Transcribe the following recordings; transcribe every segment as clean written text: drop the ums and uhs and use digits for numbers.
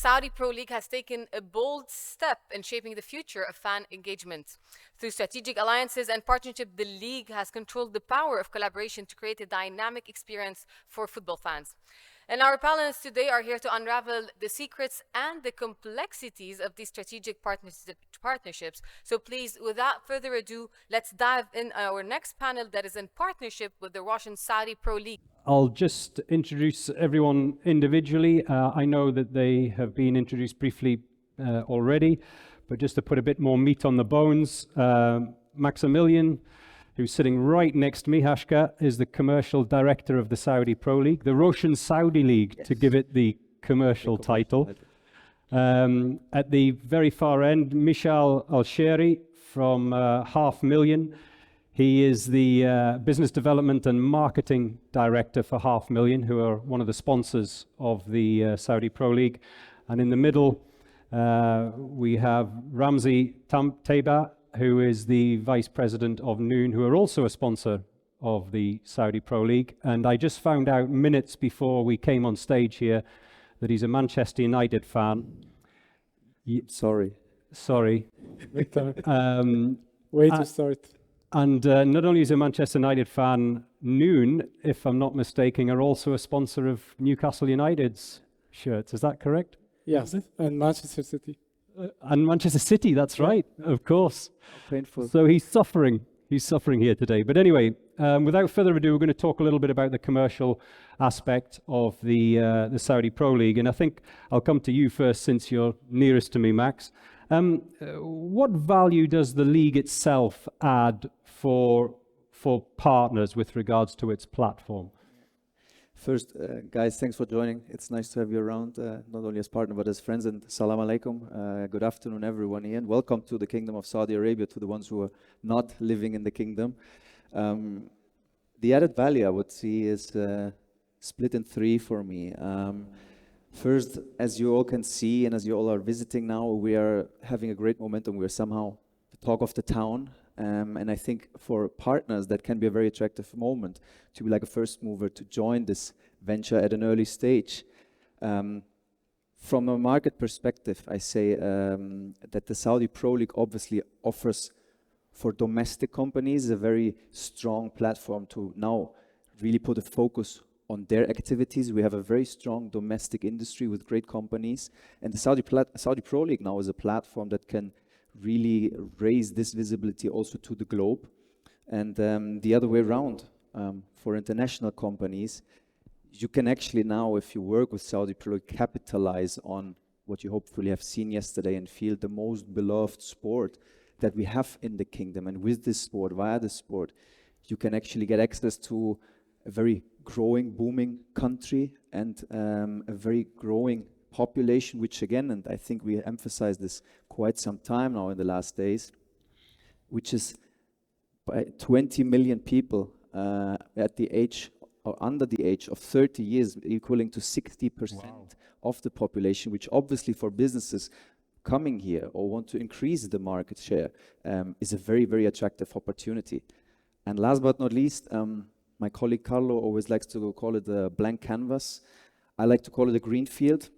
Saudi Pro League has taken a bold step in shaping the future of fan engagement. Through strategic alliances and partnership, the league has controlled the power of collaboration to create a dynamic experience for football fans. And our panelists today are here to unravel the secrets and the complexities of these strategic partnerships. So please, without further ado, let's dive in our next panel that is in partnership with the Russian Saudi Pro League. I'll just introduce everyone individually. I know that they have been introduced briefly already, but just to put a bit more meat on the bones, Maximilian, who's sitting right next to me, Haschke, is the commercial director of the Saudi Pro League, the Russian Saudi League, yes, to give it the commercial title. At the very far end, Meshal Alsheri from 500,000. He is the business development and marketing director for 500,000, who are one of the sponsors of the Saudi Pro League. And in the middle, we have Ramzi Taybah, who is the vice president of Noon, who are also a sponsor of the Saudi Pro League. And I just found out minutes before we came on stage here that he's a Manchester United fan. Sorry. Way to start. And not only is he a Manchester United fan, Noon, if I'm not mistaken, are also a sponsor of Newcastle United's shirts. Is that correct? Yes, and Manchester City. And Manchester City, that's right, of course. Painful. So he's suffering here today. But anyway, without further ado, we're going to talk a little bit about the commercial aspect of the Saudi Pro League. And I think I'll come to you first, since you're nearest to me, Max. What value does the league itself add for partners with regards to its platform? First, guys, thanks for joining. It's nice to have you around, not only as partner, but as friends. And salam alaikum. Good afternoon, everyone here. And welcome to the Kingdom of Saudi Arabia, to the ones who are not living in the kingdom. The added value, I would see, is split in three for me. First, as you all can see, and as you all are visiting now, we are having a great momentum. We're somehow the talk of the town. And I think for partners, that can be a very attractive moment to be like a first mover, to join this venture at an early stage. From a market perspective, I say that the Saudi Pro League obviously offers for domestic companies a very strong platform to now really put a focus on their activities. We have a very strong domestic industry with great companies. And the Saudi Pro League now is a platform that can really raise this visibility also to the globe. And the other way around, for international companies, you can actually now, if you work with Saudi Pro League, capitalize on what you hopefully have seen yesterday and feel the most beloved sport that we have in the kingdom. And with this sport, via this sport, you can actually get access to a very growing, booming country and a very growing population, which again, and I think we emphasize this quite some time now in the last days, which is by 20 million people at the age or under the age of 30 years, equaling to 60% wow. of the population, which obviously for businesses coming here or want to increase the market share is a very, very attractive opportunity. And last but not least, my colleague Carlo always likes to call it a blank canvas. I like to call it a green field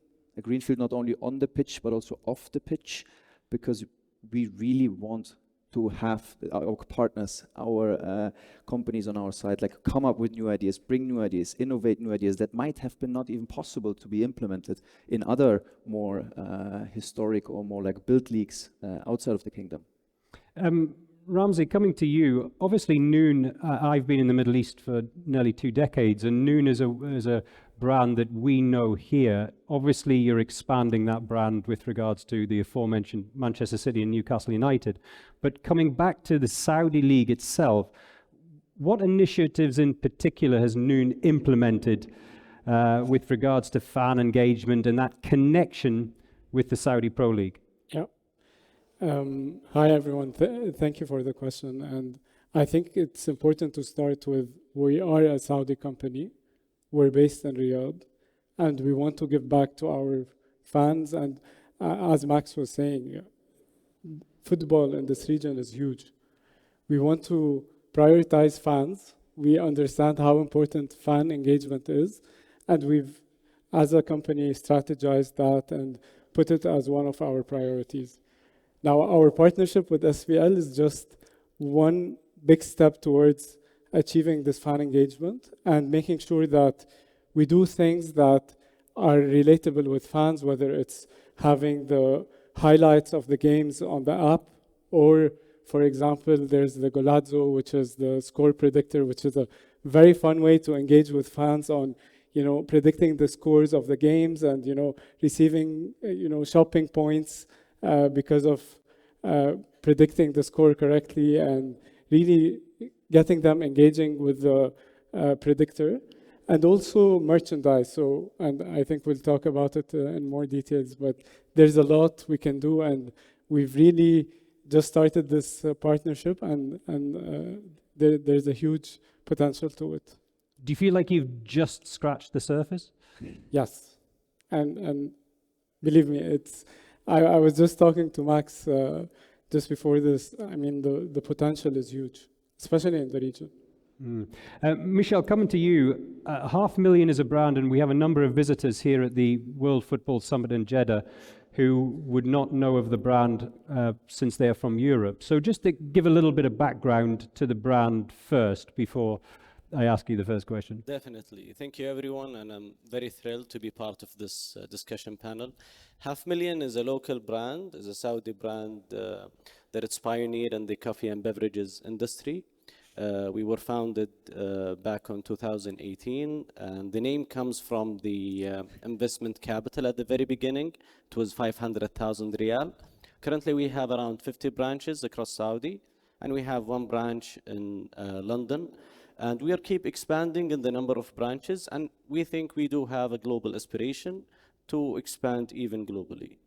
not only on the pitch, but also off the pitch, because we really want to have our partners, our companies on our side, like come up with new ideas, bring new ideas, innovate new ideas that might have been not even possible to be implemented in other more historic or more like built leagues outside of the kingdom. Ramzi, coming to you, obviously Noon, I've been in the Middle East for nearly 2 decades, and Noon is a brand that we know here. Obviously, you're expanding that brand with regards to the aforementioned Manchester City and Newcastle United. But coming back to the Saudi League itself, what initiatives in particular has Noon implemented with regards to fan engagement and that connection with the Saudi Pro League? Yeah. Hi, everyone. Thank you for the question. And I think it's important to start with, we are a Saudi company. We're based in Riyadh, and we want to give back to our fans. And as Max was saying, football in this region is huge. We want to prioritize fans. We understand how important fan engagement is, and we've as a company, strategized that and put it as one of our priorities. Now, our partnership with SVL is just one big step towards achieving this fan engagement and making sure that we do things that are relatable with fans, whether it's having the highlights of the games on the app, or, for example, there's the Golazzo, which is the score predictor, which is a very fun way to engage with fans on, predicting the scores of the games and, receiving, shopping points because of predicting the score correctly and really getting them engaging with the predictor. And also merchandise. And I think we'll talk about it in more details, but there's a lot we can do, and we've really just started this partnership, and there's a huge potential to it. Do you feel like you've just scratched the surface? Yes, and believe me, I was just talking to Max just before this. I mean, the potential is huge, especially in the region. Meshal, coming to you, 500,000 is a brand, and we have a number of visitors here at the World Football Summit in Jeddah who would not know of the brand since they are from Europe. So just to give a little bit of background to the brand first before I ask you the first question. Definitely. Thank you, everyone, and I'm very thrilled to be part of this discussion panel. 500,000 is a local brand, is a Saudi brand that it's pioneered in the coffee and beverages industry. We were founded back in 2018, and the name comes from the investment capital at the very beginning. It was 500,000 riyal. Currently, we have around 50 branches across Saudi, and we have one branch in London. And we are keep expanding in the number of branches, and we think we do have a global aspiration to expand even globally.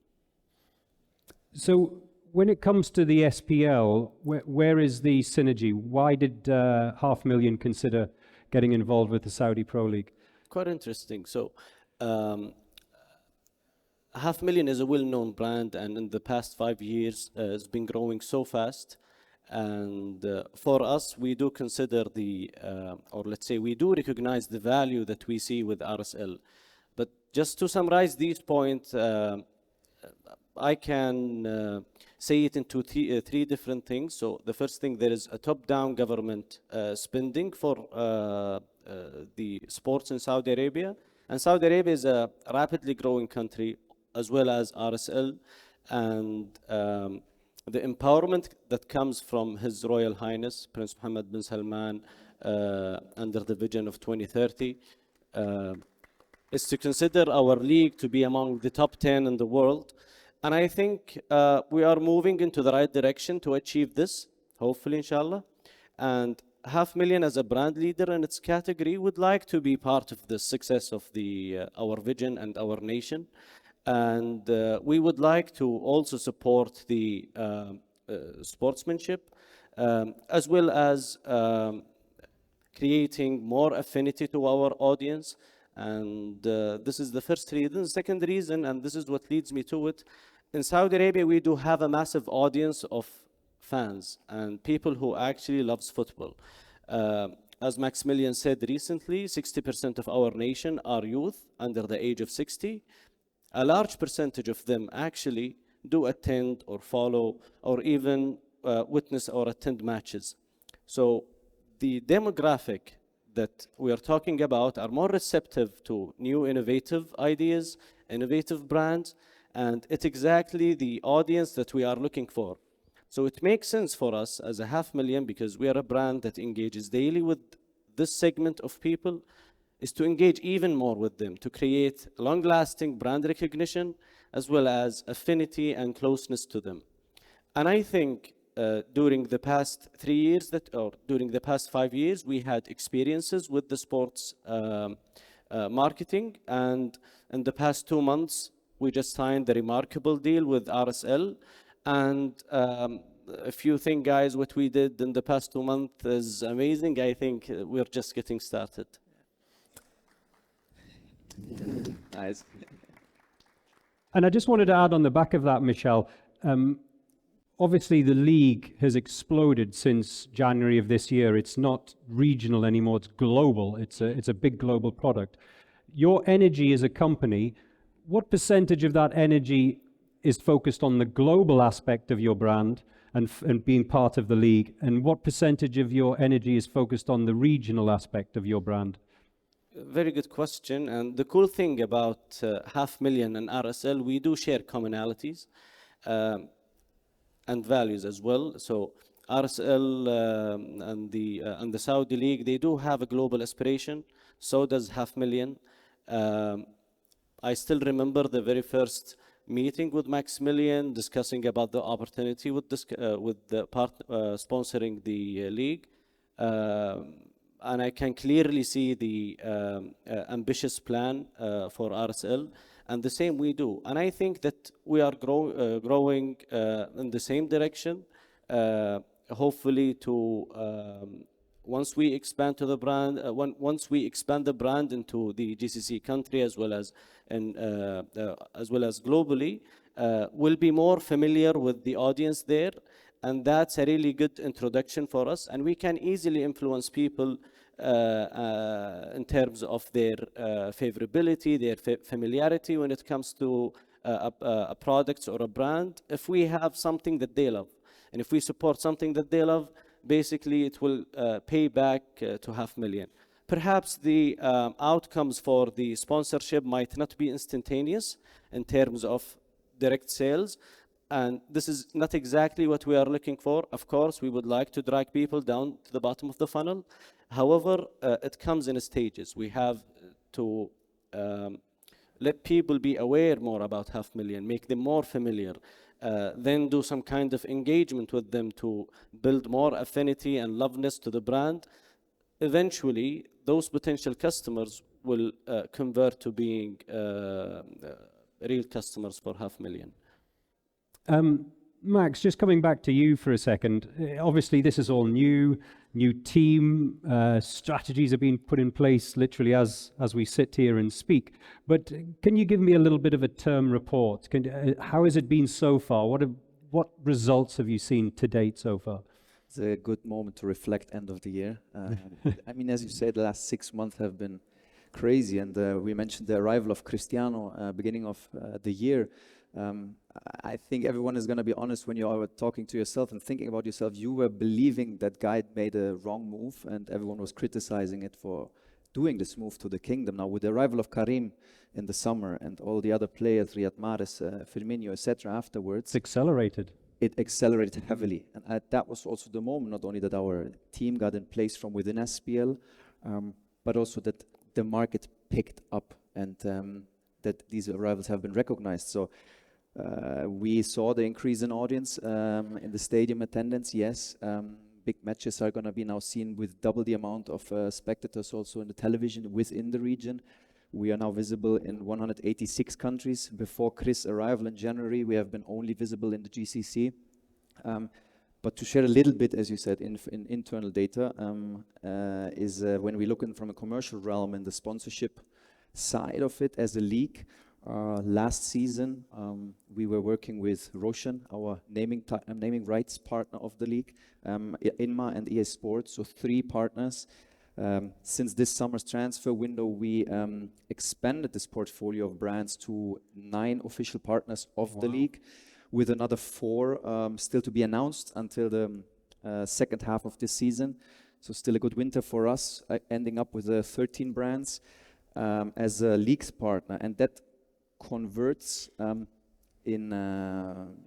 So when it comes to the SPL, where is the synergy? Why did 500,000 consider getting involved with the Saudi Pro League? Quite interesting. So 500,000 is a well-known brand, and in the past 5 years has been growing so fast. And for us, we do consider or let's say we do recognize the value that we see with RSL. But just to summarize these points, I can say it into three different things. So the first thing, there is a top-down government spending for the sports in Saudi Arabia. And Saudi Arabia is a rapidly growing country, as well as RSL. And the empowerment that comes from His Royal Highness, Prince Mohammed bin Salman, under the vision of 2030, is to consider our league to be among the top 10 in the world. And I think we are moving into the right direction to achieve this, hopefully, inshallah. And 500,000 as a brand leader in its category would like to be part of the success of our vision and our nation. And we would like to also support the sportsmanship, as well as creating more affinity to our audience. And this is the first reason. The second reason, and this is what leads me to it, in Saudi Arabia, we do have a massive audience of fans and people who actually loves football. As Maximilian said recently, 60% of our nation are youth under the age of 60. A large percentage of them actually do attend or follow or even witness or attend matches. So the demographic that we are talking about are more receptive to new innovative ideas, innovative brands, and it's exactly the audience that we are looking for. So it makes sense for us as a 500,000, because we are a brand that engages daily with this segment of people, is to engage even more with them, to create long-lasting brand recognition, as well as affinity and closeness to them. And I think during the past 3 years, during the past 5 years, we had experiences with the sports marketing. And in the past 2 months, we just signed a remarkable deal with RSL. And if you think, guys, what we did in the past 2 months is amazing, I think we're just getting started. Nice. And I just wanted to add on the back of that, Meshal, obviously the league has exploded since January of this year. It's not regional anymore, it's global. It's a big global product. your energy as a company, what percentage of that energy is focused on the global aspect of your brand and being part of the league, and what percentage of your energy is focused on the regional aspect of your brand? Very good question. And the cool thing about 500,000 and RSL, we do share commonalities and values as well. So RSL and the Saudi League, they do have a global aspiration. So does 500,000. I still remember the very first meeting with Maximilian, discussing about the opportunity with the sponsoring the league. And I can clearly see the ambitious plan for RSL, and the same we do. And I think that we are growing in the same direction. Hopefully, once we expand to the brand, once we expand the brand into the GCC country as well as globally, we'll be more familiar with the audience there. And that's a really good introduction for us. And we can easily influence people in terms of their favorability, their familiarity when it comes to a product or a brand. If we have something that they love, and if we support something that they love, basically it will pay back to 500,000. Perhaps the outcomes for the sponsorship might not be instantaneous in terms of direct sales. And this is not exactly what we are looking for. Of course, we would like to drag people down to the bottom of the funnel. However, it comes in stages. We have to let people be aware more about 500,000, make them more familiar, then do some kind of engagement with them to build more affinity and loveness to the brand. Eventually, those potential customers will convert to being real customers for 500,000. Max, just coming back to you for a second. Obviously, this is all new team, strategies have been put in place literally as we sit here and speak. But can you give me a little bit of a term report? How has it been so far? What results have you seen to date so far? It's a good moment to reflect end of the year. I mean, as you said, the last 6 months have been crazy, and we mentioned the arrival of Cristiano beginning of the year. I think everyone is going to be honest when you are talking to yourself and thinking about yourself. You were believing that guy made a wrong move, and everyone was criticizing it for doing this move to the kingdom. Now, with the arrival of Karim in the summer and all the other players, Riyad Mahrez, Firmino, etc., afterwards, It's accelerated. It accelerated heavily. And that was also the moment, not only that our team got in place from within SPL, but also that the market picked up and that these arrivals have been recognized. So we saw the increase in audience in the stadium attendance, yes. Big matches are going to be now seen with double the amount of spectators also in the television within the region. We are now visible in 186 countries. Before Chris' arrival in January, we have been only visible in the GCC. But to share a little bit, as you said, in internal data, is when we look in from a commercial realm in the sponsorship side of it as a league. Last season, we were working with Roshan, our naming rights partner of the league, INMA and EA Sports, so 3 partners. Since this summer's transfer window, we expanded this portfolio of brands to 9 official partners of the league, with another 4 still to be announced until the second half of this season. So still a good winter for us, ending up with 13 brands as a league's partner. And that converts in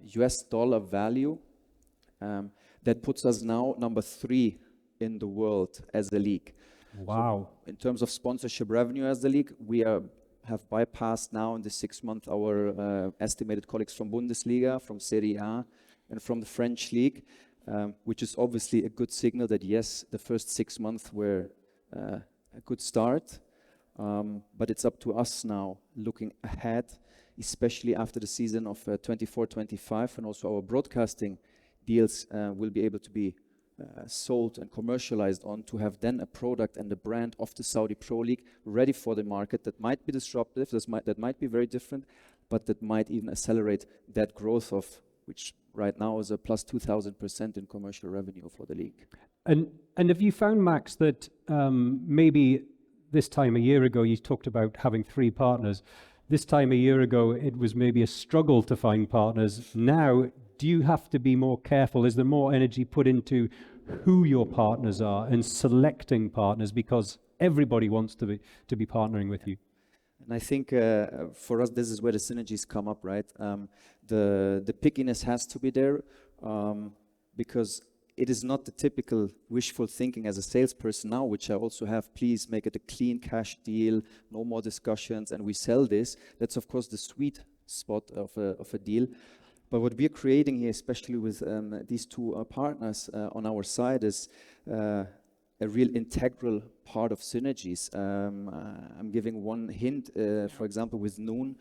US dollar value. That puts us now number 3 in the world as a league. Wow. So in terms of sponsorship revenue as the league, we have bypassed now in the 6 months our estimated colleagues from Bundesliga, from Serie A, and from the French league, which is obviously a good signal that yes, the first 6 months were a good start, but it's up to us now looking ahead, especially after the season of 24-25, and also our broadcasting deals will be able to be sold and commercialized on, to have then a product and a brand of the Saudi Pro League ready for the market that might be disruptive, that might be very different, but that might even accelerate that growth of, which right now is a plus 2,000% in commercial revenue for the league. And have you found, Max, that maybe this time a year ago, you talked about having 3 partners. This time a year ago, it was maybe a struggle to find partners. Now, do you have to be more careful? Is there more energy put into who your partners are and selecting partners, because everybody wants to be partnering with you? And I think for us, this is where the synergies come up, right? The pickiness has to be there, because it is not the typical wishful thinking as a salesperson now, which I also have, please make it a clean cash deal, no more discussions, and we sell this. That's of course the sweet spot of a deal. But what we're creating here, especially with these 2 partners on our side, is a real integral part of synergies. I'm giving one hint, for example, with Noon,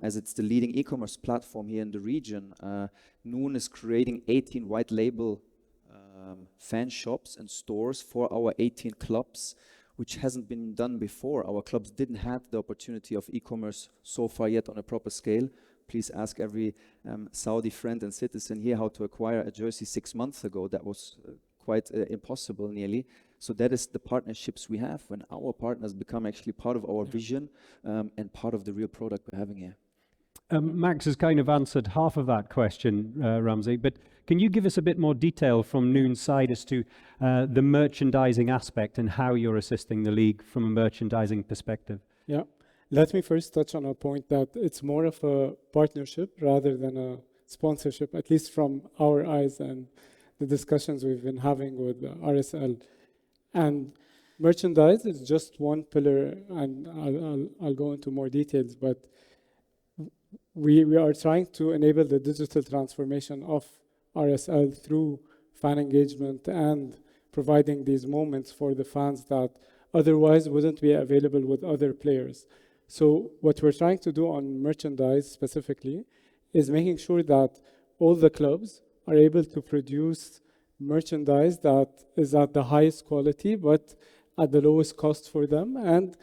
as it's the leading e-commerce platform here in the region. Noon is creating 18 white label fan shops and stores for our 18 clubs, which hasn't been done before. Our clubs didn't have the opportunity of e-commerce so far yet on a proper scale. Please ask every Saudi friend and citizen here how to acquire a jersey 6 months ago. That was quite impossible nearly. So that is the partnerships we have when our partners become actually part of our vision and part of the real product we're having here. Max has kind of answered half of that question, Ramzi, but can you give us a bit more detail from Noon's side as to the merchandising aspect and how you're assisting the league from a merchandising perspective? Yeah. Let me first touch on a point that it's more of a partnership rather than a sponsorship, at least from our eyes and the discussions we've been having with RSL. And merchandise is just one pillar, and I'll go into more details, but we are trying to enable the digital transformation of RSL through fan engagement and providing these moments for the fans that otherwise wouldn't be available with other players. So what we're trying to do on merchandise specifically is making sure that all the clubs are able to produce merchandise that is at the highest quality but at the lowest cost for them. And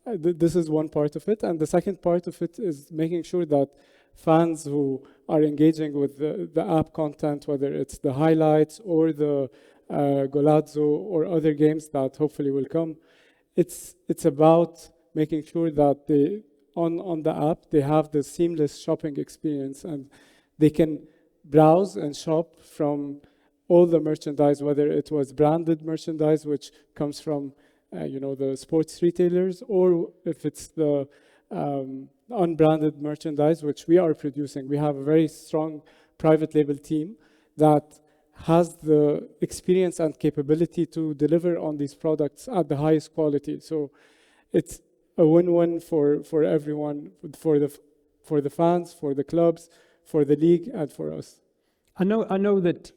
this is one part of it. And the second part of it is making sure that fans who are engaging with the app content, whether it's the highlights or the Golazzo or other games that hopefully will come, it's about making sure that they on the app they have the seamless shopping experience and they can browse and shop from all the merchandise, whether it was branded merchandise, which comes from the sports retailers, or if it's the unbranded merchandise, which we are producing. We have a very strong private label team that has the experience and capability to deliver on these products at the highest quality. So it's a win-win for everyone, for the fans, for the clubs, for the league, and for us. I know that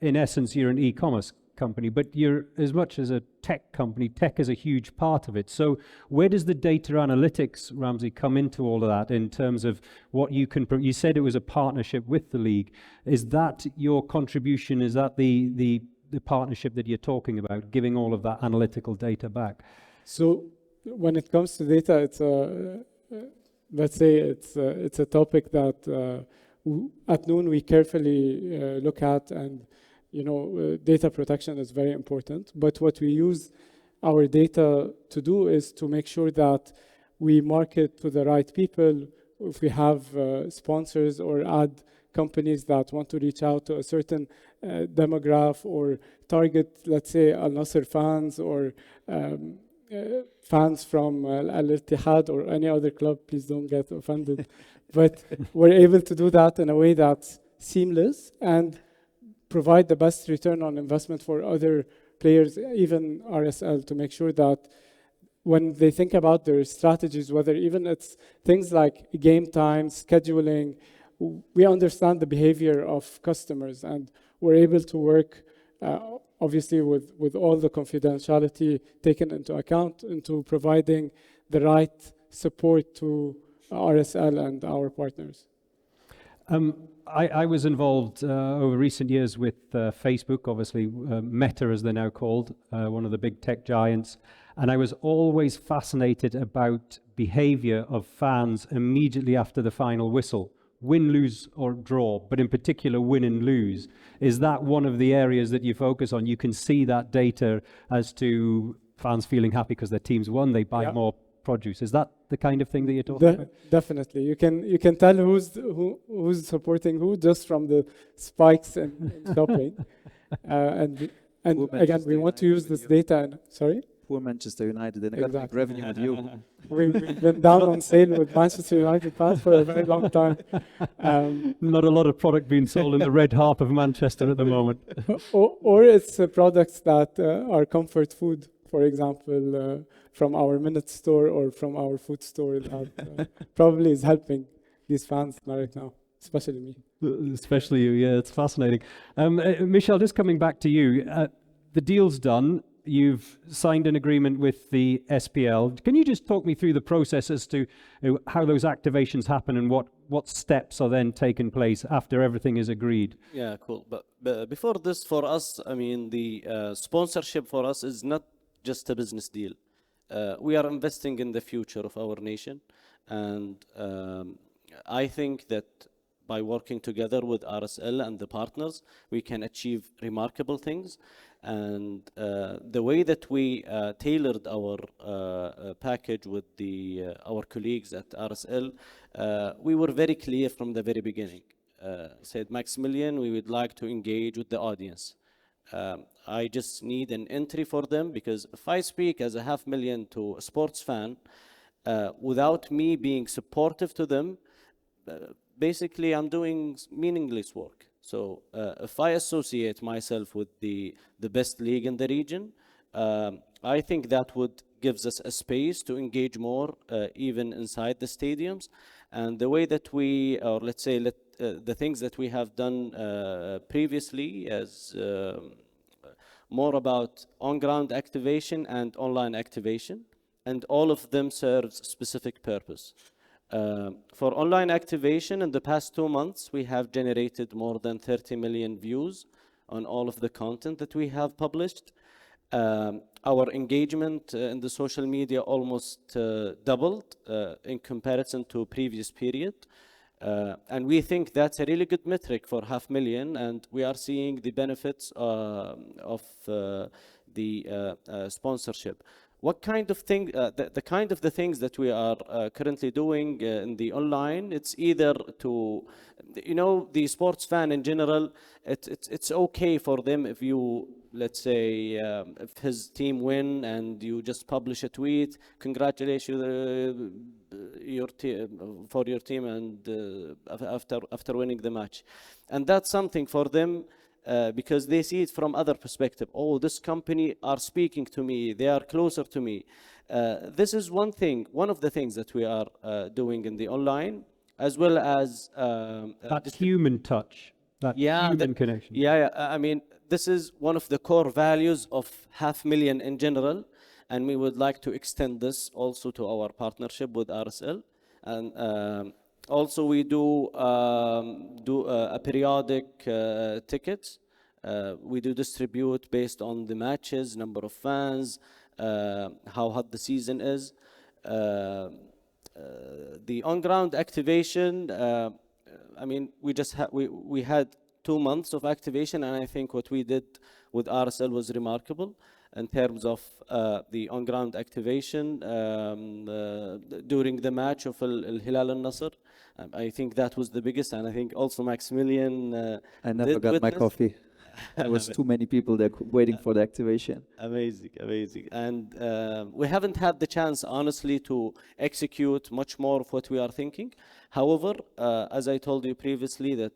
in essence you're an e-commerce company, but you're as much as a tech company. Tech is a huge part of it. So where does the data analytics, Ramzi, come into all of that in terms of what you can? You said it was a partnership with the league. Is that your contribution? Is that the partnership that you're talking about, giving all of that analytical data back? So when it comes to data, it's let's say it's a topic that at Noon we carefully look at, and data protection is very important. But what we use our data to do is to make sure that we market to the right people. If we have sponsors or ad companies that want to reach out to a certain demographic or target, let's say Al Nassr fans or fans from Al Ittihad or any other club, please don't get offended. But we're able to do that in a way that's seamless and provide the best return on investment for other players, even RSL, to make sure that when they think about their strategies, whether even it's things like game time, scheduling, we understand the behavior of customers, and we're able to work obviously with all the confidentiality taken into account into providing the right support to RSL and our partners. I was involved over recent years with Facebook, obviously Meta as they're now called, one of the big tech giants, and I was always fascinated about behavior of fans immediately after the final whistle. Win, lose or draw, but in particular win and lose. Is that one of the areas that you focus on? You can see that data as to fans feeling happy because their teams won, they buy Yeah. more produce. Is that the kind of thing that you're talking about? Definitely, you can tell who's supporting who just from the spikes in shopping, and Poor again, we Manchester want to United use with this you. data. And sorry, Poor Manchester United, and I got big Exactly. revenue with you. we've been down on sale with Manchester United fans for a very long time. Not a lot of product being sold in the red half of Manchester at the moment. Or it's products that are comfort food, for example, from our minute store or from our food store that probably is helping these fans right now, especially me. Especially you, yeah, it's fascinating. Meshal, just coming back to you, the deal's done. You've signed an agreement with the SPL. Can you just talk me through the process as to how those activations happen and what steps are then taking place after everything is agreed? Yeah, cool. But before this, for us, I mean, the sponsorship for us is not just a business deal. We are investing in the future of our nation, and I think that by working together with RSL and the partners, we can achieve remarkable things. And the way that we tailored our package with our colleagues at RSL, we were very clear from the very beginning. Said, Maximilian, we would like to engage with the audience. I just need an entry for them, because if I speak as a 500,000 to a sports fan, without me being supportive to them, basically I'm doing meaningless work. So if I associate myself with the best league in the region, I think that would gives us a space to engage more, even inside the stadiums. And the way that we, or let's say, the things that we have done previously as more about on-ground activation and online activation, and all of them serves specific purpose. For online activation, in the past 2 months, we have generated more than 30 million views on all of the content that we have published. Our engagement in the social media almost doubled in comparison to previous period. And we think that's a really good metric for 500,000, and we are seeing the benefits of the sponsorship. What kind of thing, the kind of the things that we are currently doing in the online, it's either to, the sports fan in general, it's okay for them if you, let's say, if his team win and you just publish a tweet, congratulations for your team and after winning the match. And that's something for them, because they see it from other perspective. Oh, this company are speaking to me, they are closer to me. This is one of the things that we are doing in the online, as well as That human touch, that human connection. I mean, this is one of the core values of 500,000 in general, and we would like to extend this also to our partnership with RSL. And also, we do a periodic tickets. We do distribute based on the matches, number of fans, how hot the season is. The on-ground activation, I mean, we had 2 months of activation, and I think what we did with RSL was remarkable in terms of the on-ground activation during the match of Al Hilal Al Nasr. I think that was the biggest, and I think also Maximilian. I never got my coffee. There was too many people there waiting for the activation. Amazing. And we haven't had the chance, honestly, to execute much more of what we are thinking. However, as I told you previously, that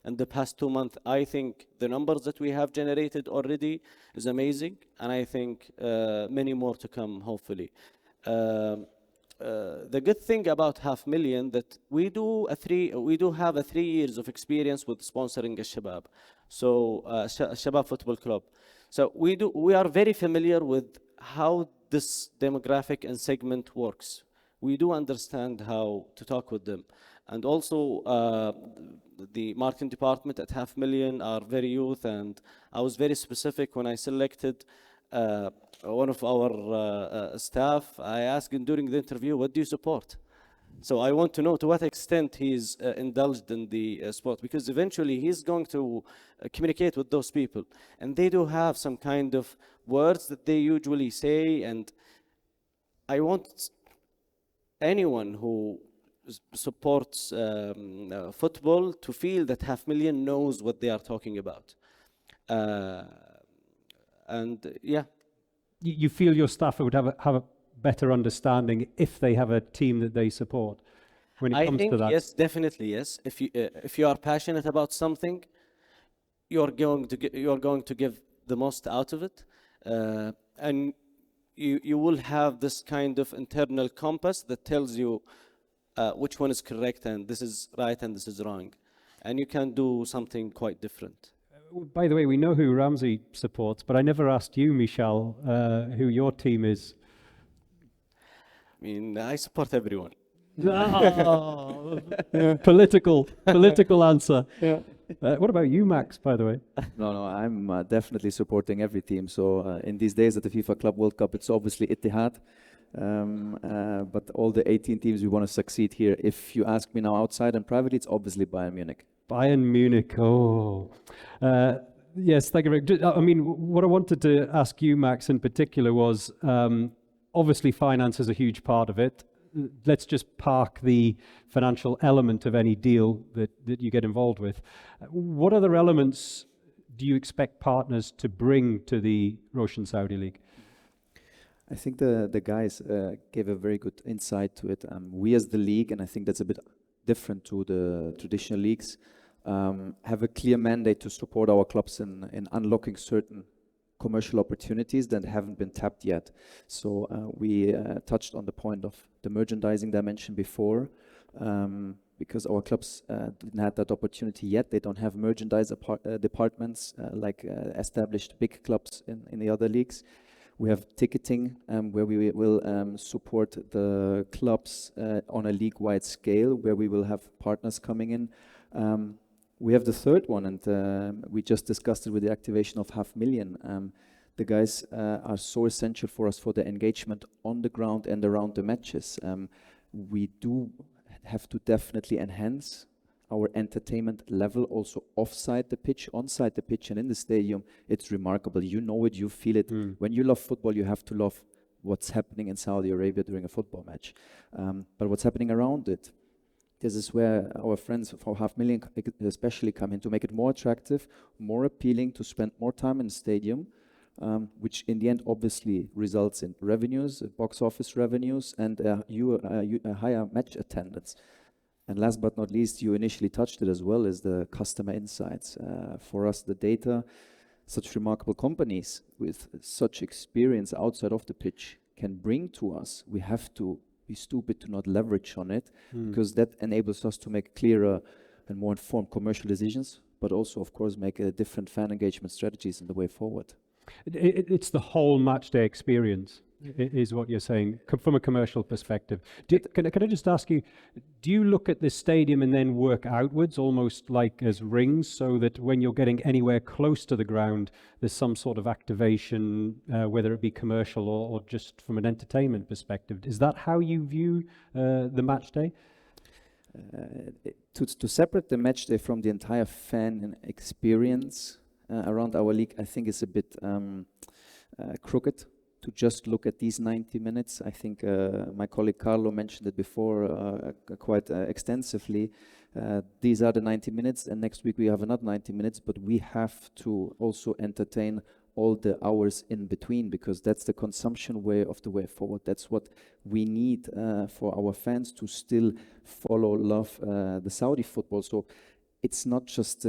in the past 2 months, I think the numbers that we have generated already is amazing, and I think many more to come, hopefully. The good thing about 500,000 that we do have a 3 years of experience with sponsoring Al-Shabab, so Shabab Football Club. So we are very familiar with how this demographic and segment works. We do understand how to talk with them, and also the marketing department at 500,000 are very youth, and I was very specific when I selected one of our staff. I asked him during the interview, what do you support? So I want to know to what extent he's indulged in the sport, because eventually he's going to communicate with those people, and they do have some kind of words that they usually say, and I want anyone who supports football to feel that 500,000 knows what they are talking about. And yeah, You feel your staff would have a better understanding if they have a team that they support when it I comes think to that? yes, definitely yes. If you are passionate about something, you're going to give the most out of it, and you will have this kind of internal compass that tells you which one is correct and this is right and this is wrong, and you can do something quite different. By the way, we know who Ramzi supports, but I never asked you, Meshal, who your team is. I mean, I support everyone. Political answer. Yeah. What about you, Max, by the way? No, I'm definitely supporting every team. So in these days at the FIFA Club World Cup, it's obviously Ittihad. But all the 18 teams, we want to succeed here. If you ask me now outside and privately, it's obviously Bayern Munich. Bayern Munich, oh. Yes, thank you very much. I mean, what I wanted to ask you, Max, in particular was, obviously finance is a huge part of it. Let's just park the financial element of any deal that you get involved with. What other elements do you expect partners to bring to the Roshan Saudi League? I think the guys gave a very good insight to it. We as the league, and I think that's a bit different to the traditional leagues, have a clear mandate to support our clubs in unlocking certain commercial opportunities that haven't been tapped yet. So we touched on the point of the merchandising dimension before, because our clubs didn't have that opportunity yet. They don't have merchandise departments like established big clubs in the other leagues. We have ticketing, where we will support the clubs on a league-wide scale, where we will have partners coming in. We have the third one, and we just discussed it with the activation of 500,000. The guys are so essential for us for the engagement on the ground and around the matches. We do have to definitely enhance our entertainment level also offside the pitch, onside the pitch, and in the stadium. It's remarkable. You know it, you feel it. When you love football, you have to love what's happening in Saudi Arabia during a football match. But what's happening around it, this is where our friends for 500,000 especially come in to make it more attractive, more appealing, to spend more time in the stadium, which in the end obviously results in revenues, box office revenues, and a higher match attendance. And last but not least, you initially touched it as well, is the customer insights. For us, the data, such remarkable companies with such experience outside of the pitch can bring to us, we have to be stupid to not leverage on it, because that enables us to make clearer and more informed commercial decisions, but also, of course, make different fan engagement strategies in the way forward. It's the whole match day experience, is what you're saying, from a commercial perspective. Can I just ask you, do you look at this stadium and then work outwards, almost like as rings, so that when you're getting anywhere close to the ground, there's some sort of activation, whether it be commercial or just from an entertainment perspective? Is that how you view the match day? To separate the match day from the entire fan experience around our league, I think is a bit crooked. To just look at these 90 minutes, I think my colleague Carlo mentioned it before quite extensively. These are the 90 minutes, and next week we have another 90 minutes, but we have to also entertain all the hours in between, because that's the consumption way of the way forward. That's what we need for our fans to still follow, love the Saudi football. So it's not just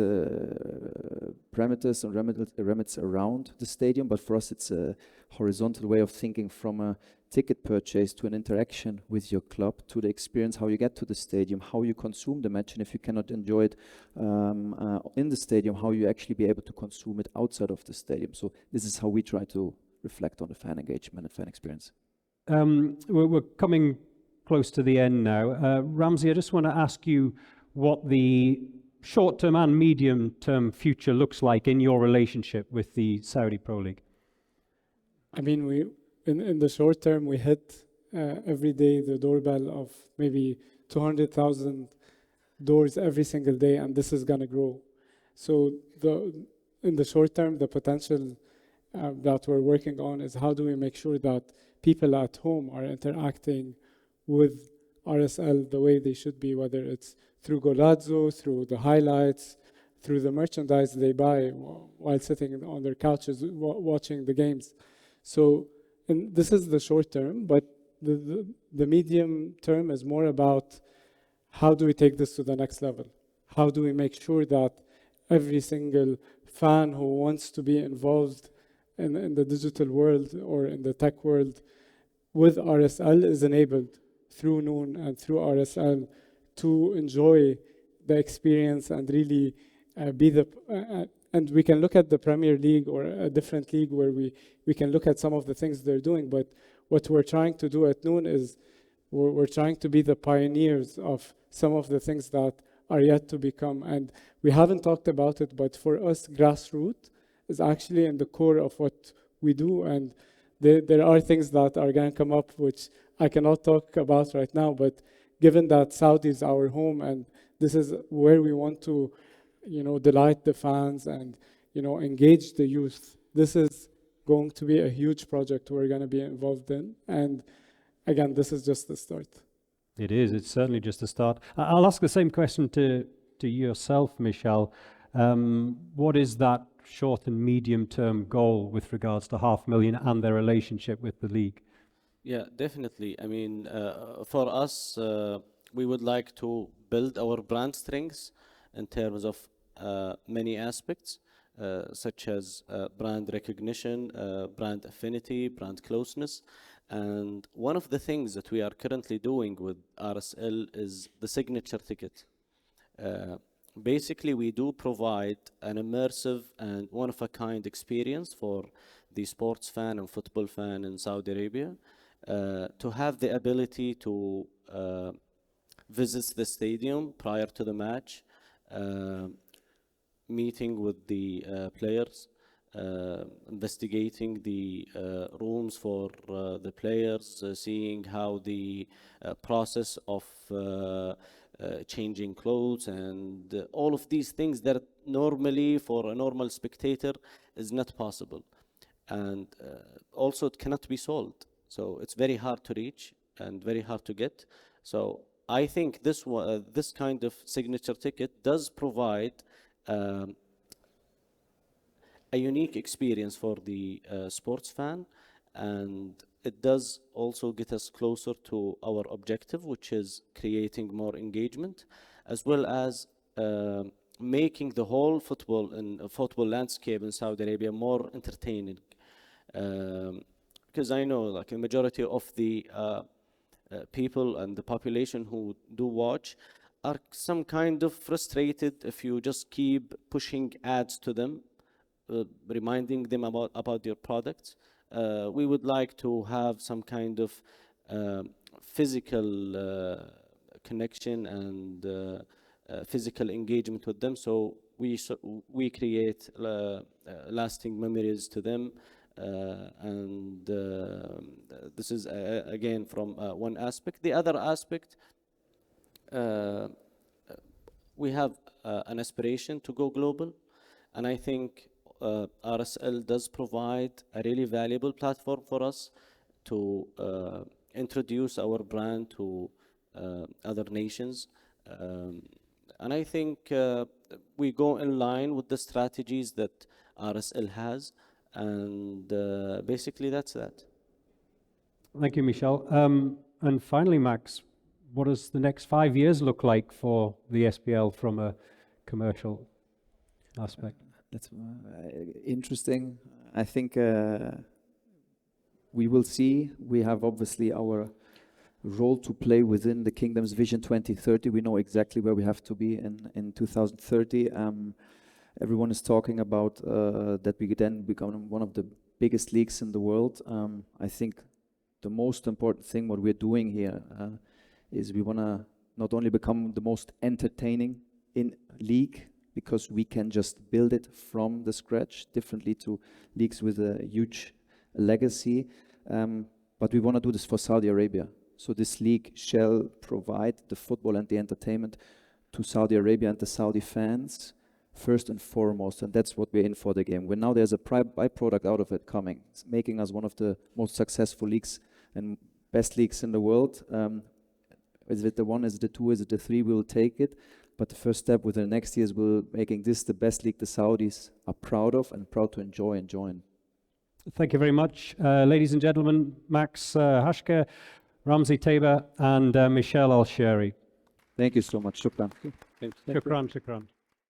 parameters and remedies around the stadium, but for us it's a horizontal way of thinking, from a ticket purchase to an interaction with your club, to the experience, how you get to the stadium, how you consume the match, and if you cannot enjoy it in the stadium, how you actually be able to consume it outside of the stadium. So this is how we try to reflect on the fan engagement and fan experience. We're coming close to the end now. Ramzi, I just want to ask you what the short-term and medium-term future looks like in your relationship with the Saudi Pro League. I mean, in the short term, we hit every day the doorbell of maybe 200,000 doors every single day, and this is going to grow. So in the short term, the potential that we're working on is how do we make sure that people at home are interacting with RSL the way they should be, whether it's through Golazzo, through the highlights, through the merchandise they buy while sitting on their couches watching the games. So and this is the short term, but the medium term is more about how do we take this to the next level? How do we make sure that every single fan who wants to be involved in the digital world or in the tech world with RSL is enabled through Noon and through RSL to enjoy the experience and really be the... and we can look at the Premier League or a different league where we can look at some of the things they're doing, but what we're trying to do at Noon is we're trying to be the pioneers of some of the things that are yet to become. And we haven't talked about it, but for us, grassroots is actually in the core of what we do. And there are things that are going to come up, which I cannot talk about right now, but given that Saudi is our home and this is where we want to, delight the fans and, engage the youth, this is going to be a huge project we're going to be involved in. And again, this is just the start. It is. It's certainly just a start. I'll ask the same question to yourself, Meshal. What is that short and medium term goal with regards to 500,000 and their relationship with the league? Yeah, definitely. I mean, for us, we would like to build our brand strengths in terms of many aspects, such as brand recognition, brand affinity, brand closeness. And one of the things that we are currently doing with RSL is the signature ticket. Basically, we do provide an immersive and one-of-a-kind experience for the sports fan and football fan in Saudi Arabia to have the ability to visit the stadium prior to the match, meeting with the players, investigating the rooms for the players, seeing how the process of changing clothes and all of these things that normally for a normal spectator is not possible. And also it cannot be sold. So it's very hard to reach and very hard to get. So I think this kind of signature ticket does provide a unique experience for the sports fan, and it does also get us closer to our objective, which is creating more engagement, as well as making the whole football landscape in Saudi Arabia more entertaining. Because I know, like, the majority of the people and the population who do watch are some kind of frustrated if you just keep pushing ads to them, reminding them about your products. We would like to have some kind of physical connection and physical engagement with them. So we create lasting memories to them. And this is again from one aspect. The other aspect, we have an aspiration to go global, and I think RSL does provide a really valuable platform for us to introduce our brand to other nations. And I think we go in line with the strategies that RSL has, and basically that's that. Thank you, Meshal. And finally, Max, what does the next 5 years look like for the SPL from a commercial aspect? That's interesting. I think we will see. We have obviously our role to play within the Kingdom's Vision 2030. We know exactly where we have to be in 2030. Everyone is talking about that we then become one of the biggest leagues in the world. I think the most important thing what we're doing here is we want to not only become the most entertaining in league, because we can just build it from the scratch, differently to leagues with a huge legacy. but we want to do this for Saudi Arabia. So this league shall provide the football and the entertainment to Saudi Arabia and the Saudi fans first and foremost, and that's what we're in for the game. When now there's a byproduct out of it coming, it's making us one of the most successful leagues and best leagues in the world. Is it the one, is it the two, is it the three, we will take it. But the first step within the next years will making this the best league the Saudis are proud of and proud to enjoy and join. Thank you very much. Ladies and gentlemen, Max Haschke, Ramzi Taybah, and Meshal Alsheri. Thank you so much. Shukran. Shukran, shukran.